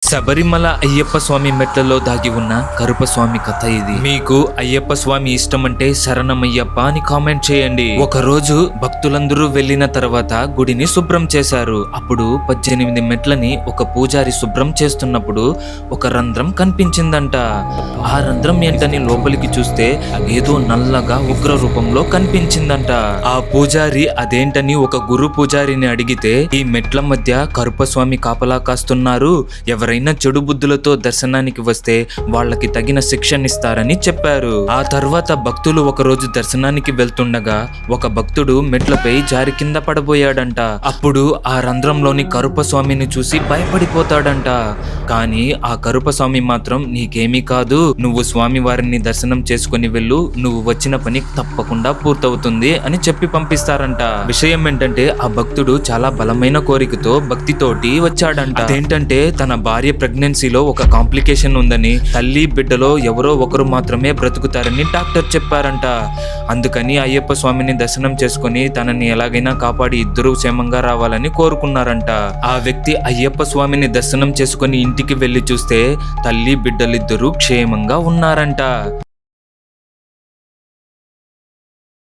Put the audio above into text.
శబరిమల అయ్యప్ప స్వామి మెట్లలో దాగి ఉన్న కరుపస్వామి కథ ఇది. మీకు అయ్యప్ప స్వామి ఇష్టమంటే శరణమయ్యప్ప అని కామెంట్ చేయండి. ఒక రోజు భక్తులందరూ వెళ్లిన తర్వాత గుడిని శుభ్రం చేశారు. అప్పుడు 18 మెట్లని ఒక పూజారి శుభ్రం చేస్తున్నప్పుడు ఒక రంధ్రం కనిపించిందంట. ఆ రంధ్రం ఏంటని లోపలికి చూస్తే ఏదో నల్లగా ఉగ్ర రూపంలో కనిపించిందంట. ఆ పూజారి అదేంటని ఒక గురు పూజారిని అడిగితే, ఈ మెట్ల మధ్య కరుపస్వామి కాపలా కాస్తున్నారు, ఎవరైనా చెడు బుద్ధులతో దర్శనానికి వస్తే వాళ్ళకి తగిన శిక్షనిస్తారని చెప్పారు. ఆ తర్వాత భక్తులు ఒక రోజు దర్శనానికి వెళ్తుండగా ఒక భక్తుడు మెట్లపై జారి కింద పడబోయాడంట. అప్పుడు ఆ రంధ్రంలోని కరుపస్వామిని చూసి భయపడిపోతాడంట. కానీ ఆ కరుపస్వామి మాత్రం, నీకేమీ కాదు, నువ్వు స్వామి వారిని దర్శనం చేసుకుని వెళ్ళు, నువ్వు వచ్చిన పని తప్పకుండా పూర్తవుతుంది అని చెప్పి పంపిస్తారంట. విషయం ఏంటంటే, ఆ భక్తుడు చాలా బలమైన కోరికతో భక్తితోటి వచ్చాడంట. అదేంటంటే, తన భార్య ప్రెగ్నెన్సీలో ఒక కాంప్లికేషన్ ఉందని, తల్లి బిడ్డలో ఎవరో ఒకరు మాత్రమే బ్రతుకుతారని డాక్టర్ చెప్పారంట. అందుకని అయ్యప్ప స్వామిని దర్శనం చేసుకుని తనని ఎలాగైనా కాపాడి ఇద్దరూ క్షేమంగా రావాలని కోరుకున్నారంట. ఆ వ్యక్తి అయ్యప్ప స్వామిని దర్శనం చేసుకుని ఇంటికి వెళ్లి చూస్తే తల్లి బిడ్డలిద్దరూ క్షేమంగా ఉన్నారంట.